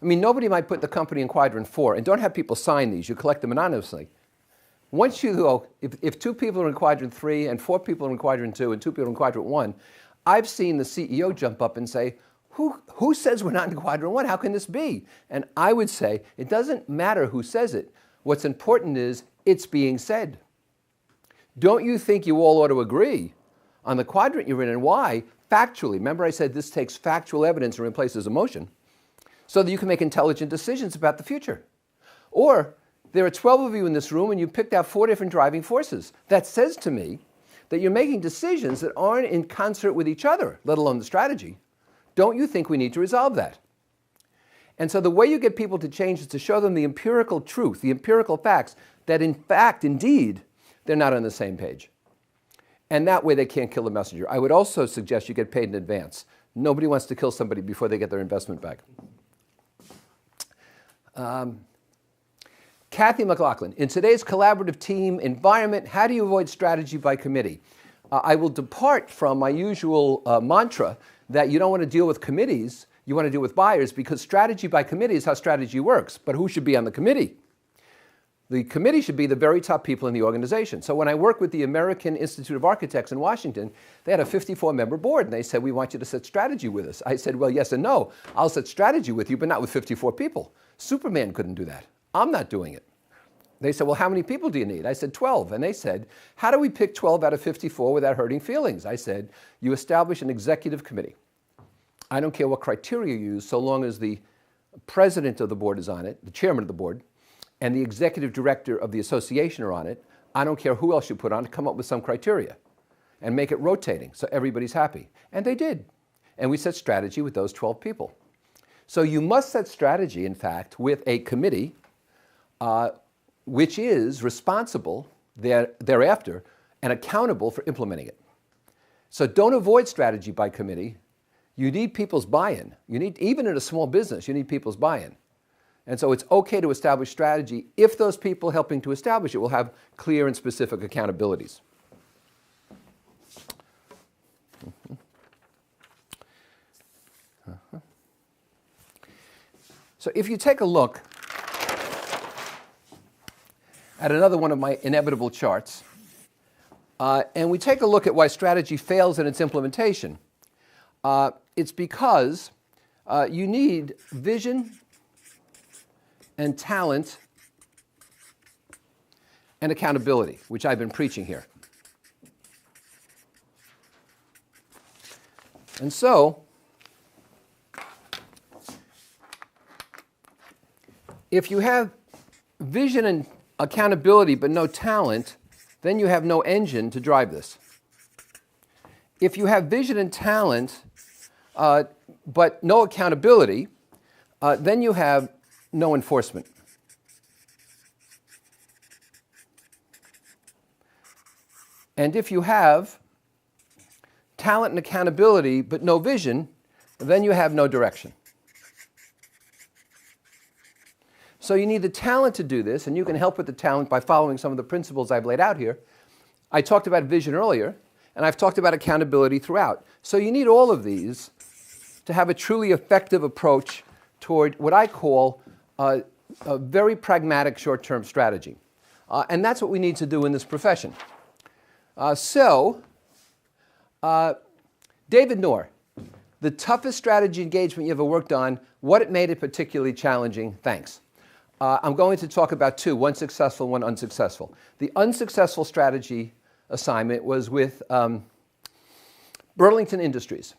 I mean, nobody might put the company in quadrant 4, and don't have people sign these. You collect them anonymously. Once you go, if 2 people are in quadrant 3 and 4 people are in quadrant 2 and 2 people are in quadrant 1, I've seen the CEO jump up and say, who says we're not in quadrant 1? How can this be? And I would say, it doesn't matter who says it. What's important is it's being said. Don't you think you all ought to agree on the quadrant you're in and why, factually? Remember I said this takes factual evidence and replaces emotion, so that you can make intelligent decisions about the future. Or there are 12 of you in this room and you picked out 4 different driving forces. That says to me that you're making decisions that aren't in concert with each other, let alone the strategy. Don't you think we need to resolve that? And so the way you get people to change is to show them the empirical truth, the empirical facts, that in fact, indeed, they're not on the same page. And that way they can't kill the messenger. I would also suggest you get paid in advance. Nobody wants to kill somebody before they get their investment back. Kathy McLaughlin, in today's collaborative team environment, how do you avoid strategy by committee? I will depart from my usual mantra that you don't want to deal with committees, you want to deal with buyers, because strategy by committee is how strategy works. But who should be on the committee? The committee should be the very top people in the organization. So when I worked with the American Institute of Architects in Washington, they had a 54-member board, and they said, we want you to set strategy with us. I said, well, yes and no. I'll set strategy with you, but not with 54 people. Superman couldn't do that. I'm not doing it. They said, well, how many people do you need? I said, 12. And they said, how do we pick 12 out of 54 without hurting feelings? I said, you establish an executive committee. I don't care what criteria you use, so long as the president of the board is on it, the chairman of the board, and the executive director of the association are on it. I don't care who else you put on it, come up with some criteria and make it rotating so everybody's happy. And they did. And we set strategy with those 12 people. So you must set strategy, in fact, with a committee which is responsible thereafter and accountable for implementing it. So don't avoid strategy by committee. You need people's buy-in. You need, even in a small business, you need people's buy-in. And so it's okay to establish strategy if those people helping to establish it will have clear and specific accountabilities. So if you take a look at another one of my inevitable charts, and we take a look at why strategy fails in its implementation, it's because you need vision and talent and accountability, which I've been preaching here. And so, if you have vision and accountability but no talent, then you have no engine to drive this. If you have vision and talent but no accountability, then you have no enforcement. And if you have talent and accountability but no vision, then you have no direction. So you need the talent to do this, and you can help with the talent by following some of the principles I've laid out here. I talked about vision earlier, and I've talked about accountability throughout. So you need all of these to have a truly effective approach toward what I call a very pragmatic short-term strategy. And that's what we need to do in this profession. David Knorr, the toughest strategy engagement you ever worked on, what it made it particularly challenging? Thanks. I'm going to talk about 2, one successful, one unsuccessful. The unsuccessful strategy assignment was with Burlington Industries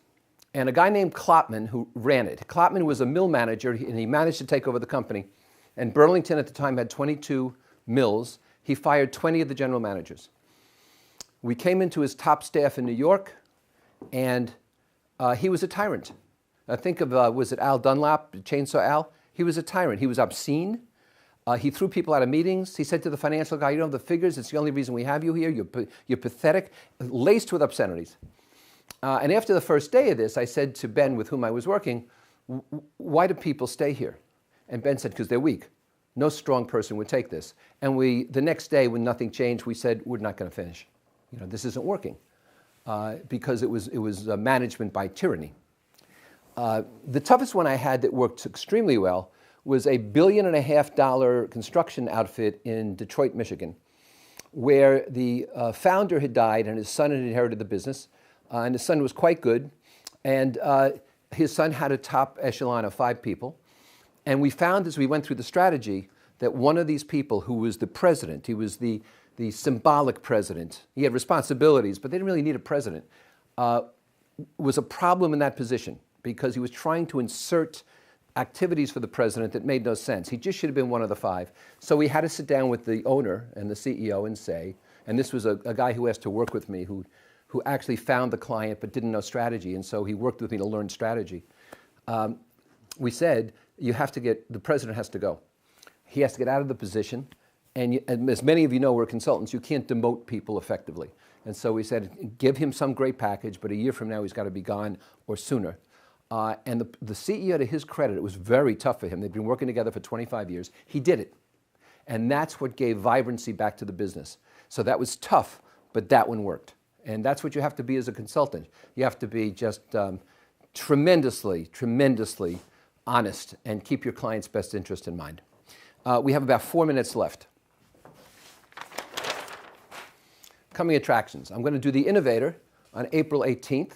and a guy named Klopman who ran it. Klopman was a mill manager, and he managed to take over the company. And Burlington at the time had 22 mills. He fired 20 of the general managers. We came into his top staff in New York, and he was a tyrant. Think of, was it Al Dunlap, Chainsaw Al? He was a tyrant. He was obscene. He threw people out of meetings. He said to the financial guy, you don't have the figures. It's the only reason we have you here. You're pathetic. Laced with obscenities. And after the first day of this, I said to Ben, with whom I was working, why do people stay here? And Ben said, because they're weak. No strong person would take this. And the next day, when nothing changed, we said, we're not going to finish. This isn't working. Because it was management by tyranny. The toughest one I had that worked extremely well was a $1.5 billion construction outfit in Detroit, Michigan. where the founder had died and his son had inherited the business. And his son was quite good. And his son had a top echelon of 5 people. And we found as we went through the strategy that one of these people who was the president, he was the symbolic president, he had responsibilities, but they didn't really need a president, was a problem in that position because he was trying to insert activities for the president that made no sense. He just should have been one of the 5. So we had to sit down with the owner and the CEO and say, and this was a guy who asked to work with me who actually found the client but didn't know strategy, and so he worked with me to learn strategy. We said, the president has to go. He has to get out of the position, and as many of you know, we're consultants, you can't demote people effectively. And so we said, give him some great package, but a year from now he's got to be gone or sooner. And the CEO, to his credit, it was very tough for him. They'd been working together for 25 years. He did it. And that's what gave vibrancy back to the business. So that was tough, but that one worked. And that's what you have to be as a consultant. You have to be just tremendously, tremendously honest and keep your client's best interest in mind. We have about 4 minutes left. Coming attractions. I'm going to do The Innovator on April 18th.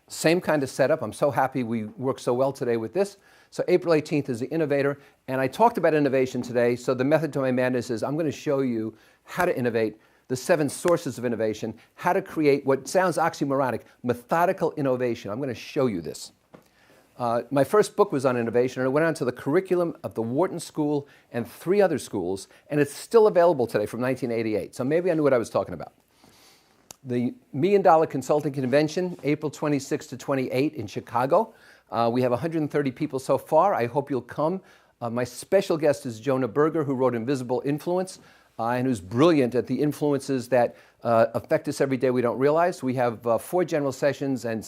Same kind of setup. I'm so happy we worked so well today with this. So April 18th is The Innovator. And I talked about innovation today. So the method to my madness is I'm going to show you how to innovate, the 7 sources of innovation, how to create what sounds oxymoronic, methodical innovation. I'm going to show you this. My first book was on innovation, and it went on to the curriculum of the Wharton School and 3 other schools, and it's still available today from 1988. So maybe I knew what I was talking about. The $1 Million Consulting Convention, April 26 to 28 in Chicago. We have 130 people so far. I hope you'll come. My special guest is Jonah Berger, who wrote Invisible Influence, and who's brilliant at the influences that affect us every day we don't realize. We have 4 general sessions and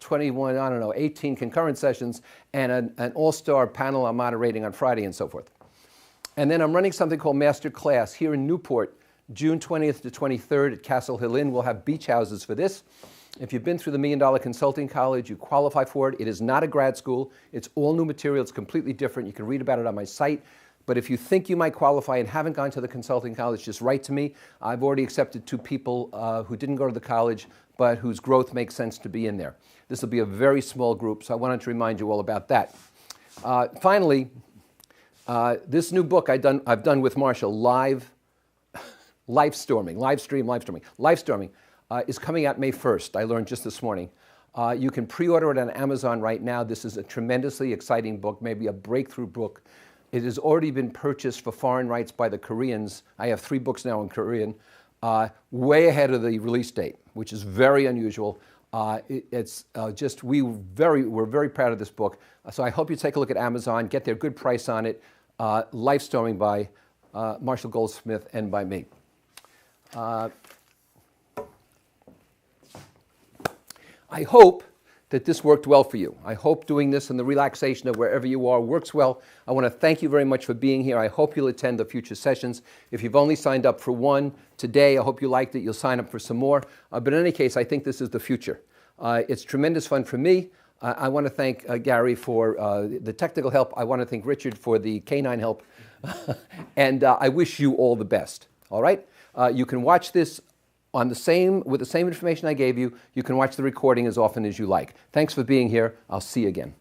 18 concurrent sessions, and an all-star panel I'm moderating on Friday and so forth. And then I'm running something called Master Class here in Newport, June 20th to 23rd at Castle Hill Inn. We'll have beach houses for this. If you've been through the $1 Million Consulting College, you qualify for it. It is not a grad school. It's all new material. It's completely different. You can read about it on my site. But if you think you might qualify and haven't gone to the consulting college, just write to me. I've already accepted 2 people who didn't go to the college, but whose growth makes sense to be in there. This will be a very small group, so I wanted to remind you all about that. Finally, this new book I've done with Marshall, Live Storming, is coming out May 1st. I learned just this morning. You can pre-order it on Amazon right now. This is a tremendously exciting book, maybe a breakthrough book. It has already been purchased for foreign rights by the Koreans. I have 3 books now in Korean, way ahead of the release date, which is very unusual. We're very proud of this book. So I hope you take a look at Amazon, get their good price on it. Life Storming by Marshall Goldsmith and by me. I hope that this worked well for you. I hope doing this and the relaxation of wherever you are works well. I want to thank you very much for being here. I hope you'll attend the future sessions. If you've only signed up for one today, I hope you liked it. You'll sign up for some more. But in any case, I think this is the future. It's tremendous fun for me. I want to thank Gary for the technical help. I want to thank Richard for the canine help. And I wish you all the best. All right? You can watch this with the same information I gave you. You can watch the recording as often as you like. Thanks for being here. I'll see you again.